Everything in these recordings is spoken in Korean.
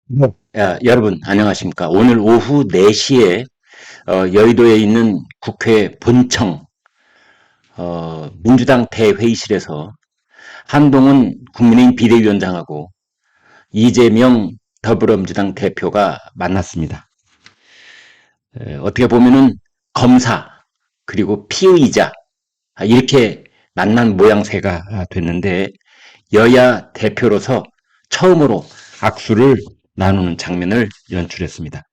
네. 여러분 안녕하십니까? 오늘 오후 4시에 여의도에 있는 국회 본청 민주당 대회의실에서 한동훈 국민의힘 비대위원장하고 이재명 더불어민주당 대표가 만났습니다. 어떻게 보면은 검사 그리고 피의자 이렇게 만난 모양새가 됐는데 여야 대표로서 처음으로 악수를 나누는 장면을 연출했습니다.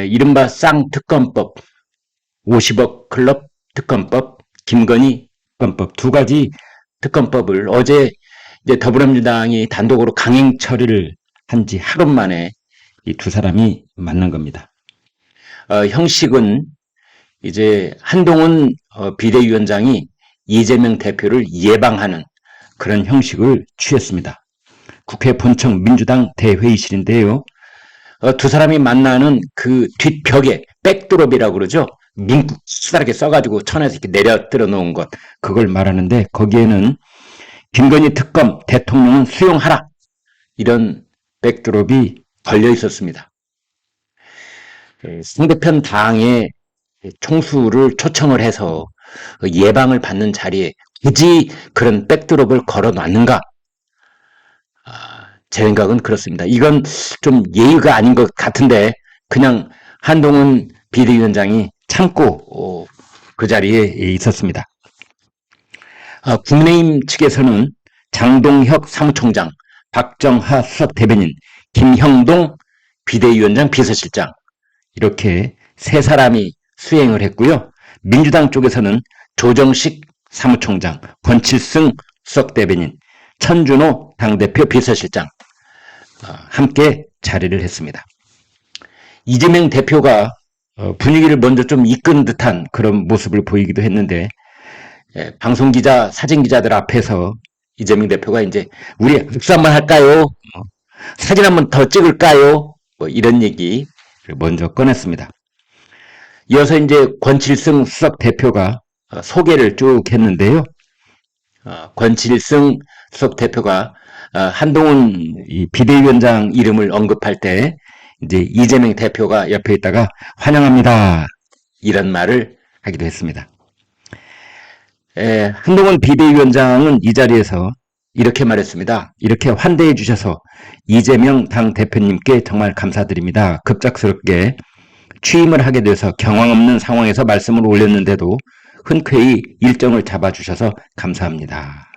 이른바 쌍특검법, 50억 클럽 특검법, 김건희 특검법 두 가지 특검법을 어제 이제 더불어민주당이 단독으로 강행 처리를 한 지 하루 만에 이 두 사람이 만난 겁니다. 형식은 이제 한동훈 비대위원장이 이재명 대표를 예방하는 그런 형식을 취했습니다. 국회 본청 민주당 대회의실인데요. 두 사람이 만나는 그 뒷벽에 백드롭이라고 그러죠. 문구 수다랗게 써가지고 천에서 이렇게 내려뜨려 놓은 것 그걸 말하는데 거기에는 김건희 특검 대통령은 수용하라 이런 백드롭이 걸려 있었습니다. 상대편 당의 총수를 초청을 해서 예방을 받는 자리에 굳이 그런 백드롭을 걸어 놨는가? 제 생각은 그렇습니다. 이건 좀 예의가 아닌 것 같은데 그냥 한동훈 비대위원장이 참고 그 자리에 있었습니다. 국민의힘 측에서는 장동혁 사무총장, 박정하 수석대변인, 김형동 비대위원장 비서실장 이렇게 세 사람이 수행을 했고요. 민주당 쪽에서는 조정식 사무총장, 권칠승 수석대변인, 천준호 당대표 비서실장 함께 자리를 했습니다. 이재명 대표가 분위기를 먼저 좀 이끈 듯한 그런 모습을 보이기도 했는데 방송기자, 사진기자들 앞에서 이재명 대표가 이제 우리 악수 한번 할까요? 사진 한번 더 찍을까요? 뭐 이런 얘기를 먼저 꺼냈습니다. 이어서 이제 권칠승 수석 대표가 소개를 쭉 했는데요. 권칠승 수석 대표가 한동훈 비대위원장 이름을 언급할 때 이제 이재명 대표가 옆에 있다가 환영합니다 이런 말을 하기도 했습니다. 한동훈 비대위원장은 이 자리에서 이렇게 말했습니다. 이렇게 환대해 주셔서 이재명 당 대표님께 정말 감사드립니다. 급작스럽게 취임을 하게 돼서 경황 없는 상황에서 말씀을 올렸는데도 흔쾌히 일정을 잡아주셔서 감사합니다.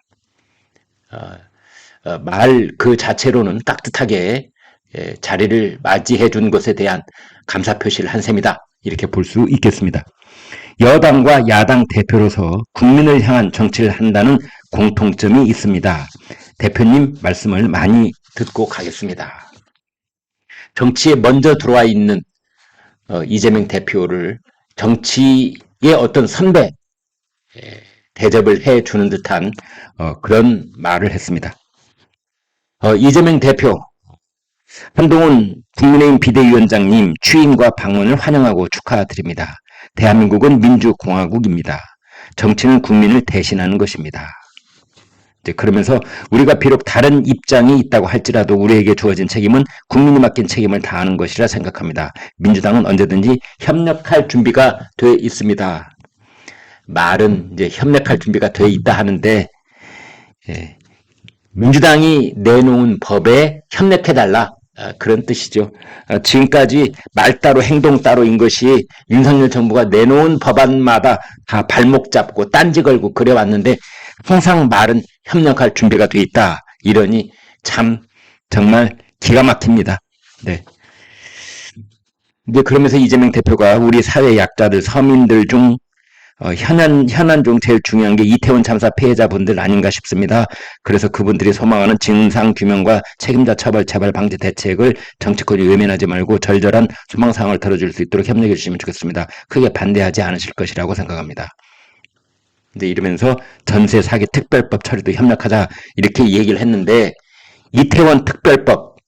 말 그 자체로는 따뜻하게 자리를 맞이해 준 것에 대한 감사 표시를 한 셈이다. 이렇게 볼 수 있겠습니다. 여당과 야당 대표로서 국민을 향한 정치를 한다는 공통점이 있습니다. 대표님 말씀을 많이 듣고 가겠습니다. 정치에 먼저 들어와 있는 이재명 대표를 정치의 어떤 선배 대접을 해주는 듯한 그런 말을 했습니다. 이재명 대표, 한동훈 국민의힘 비대위원장님 취임과 방문을 환영하고 축하드립니다. 대한민국은 민주공화국입니다. 정치는 국민을 대신하는 것입니다. 그러면서 우리가 비록 다른 입장이 있다고 할지라도 우리에게 주어진 책임은 국민이 맡긴 책임을 다하는 것이라 생각합니다. 민주당은 언제든지 협력할 준비가 돼 있습니다. 말은 이제 협력할 준비가 돼 있다 하는데 민주당이 내놓은 법에 협력해달라 그런 뜻이죠. 지금까지 말 따로 행동 따로인 것이 윤석열 정부가 내놓은 법안마다 다 발목 잡고 딴지 걸고 그래왔는데 항상 말은 협력할 준비가 돼 있다. 이러니 참 정말 기가 막힙니다. 네. 이제 그러면서 이재명 대표가 우리 사회 약자들, 서민들 중 현안 중 제일 중요한 게 이태원 참사 피해자분들 아닌가 싶습니다. 그래서 그분들이 소망하는 진상 규명과 책임자 처벌 재발 방지 대책을 정치권이 외면하지 말고 절절한 소망사항을 들어줄 수 있도록 협력해 주시면 좋겠습니다. 크게 반대하지 않으실 것이라고 생각합니다. 근데 이러면서 전세 사기 특별법 처리도 협력하자 이렇게 얘기를 했는데 이태원 특별법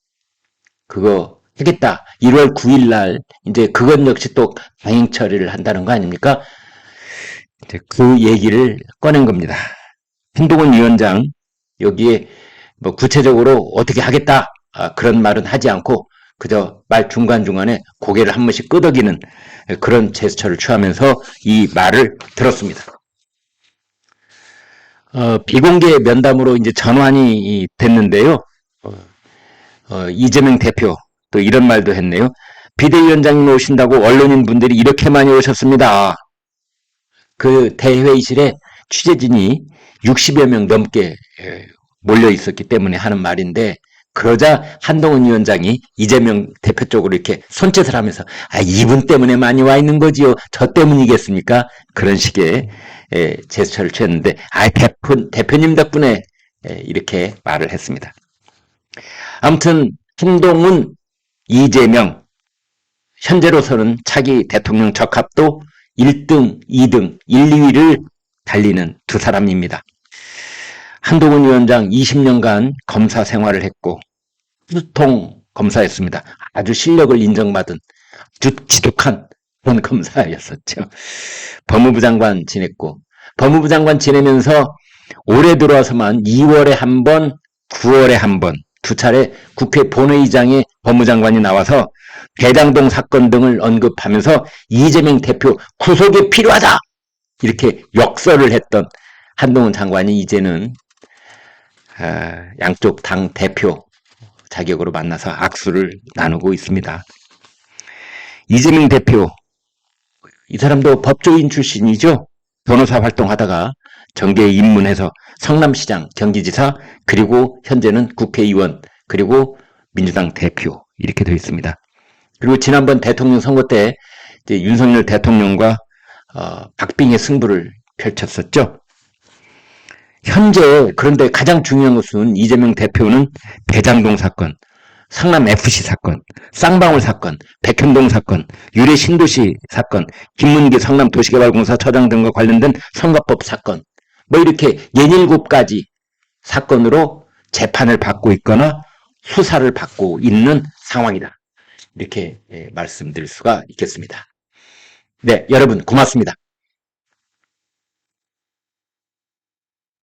그거 하겠다. 1월 9일 날 이제 그것 역시 또 강행 처리를 한다는 거 아닙니까? 그 얘기를 꺼낸 겁니다. 한동훈 위원장 여기에 뭐 구체적으로 어떻게 하겠다 그런 말은 하지 않고 그저 말 중간중간에 고개를 한 번씩 끄덕이는 그런 제스처를 취하면서 이 말을 들었습니다. 비공개 면담으로 이제 전환이 됐는데요. 이재명 대표 또 이런 말도 했네요. 비대위원장님 오신다고 언론인 분들이 이렇게 많이 오셨습니다. 그 대회의실에 취재진이 60여 명 넘게 몰려 있었기 때문에 하는 말인데, 그러자 한동훈 위원장이 이재명 대표 쪽으로 이렇게 손짓을 하면서 이분 때문에 많이 와 있는 거지요. 저 때문이겠습니까? 그런 식의 제스처를 취했는데 대표님 덕분에 이렇게 말을 했습니다. 아무튼 한동훈, 이재명 현재로서는 차기 대통령 적합도 1등, 2등, 1, 2위를 달리는 두 사람입니다. 한동훈 위원장 20년간 검사 생활을 했고 수통 검사였습니다. 아주 실력을 인정받은 아주 지독한 그런 검사였었죠. 법무부 장관 지냈고, 법무부 장관 지내면서 올해 들어와서만 2월에 한 번, 9월에 한 번, 두 차례 국회 본회의장에 법무장관이 나와서 대장동 사건 등을 언급하면서 이재명 대표 구속이 필요하다! 이렇게 역설을 했던 한동훈 장관이 이제는 양쪽 당 대표 자격으로 만나서 악수를 나누고 있습니다. 이재명 대표, 이 사람도 법조인 출신이죠. 변호사 활동하다가 정계에 입문해서 성남시장, 경기지사, 그리고 현재는 국회의원, 그리고 민주당 대표 이렇게 되어 있습니다. 그리고 지난번 대통령 선거 때 이제 윤석열 대통령과 박빙의 승부를 펼쳤었죠. 현재 그런데 가장 중요한 것은 이재명 대표는 대장동 사건, 성남FC 사건, 쌍방울 사건, 백현동 사건, 유래 신도시 사건, 김문기 성남도시개발공사 처장 등과 관련된 선거법 사건, 이렇게 17가지 사건으로 재판을 받고 있거나 수사를 받고 있는 상황이다. 이렇게 말씀드릴 수가 있겠습니다. 네, 여러분 고맙습니다.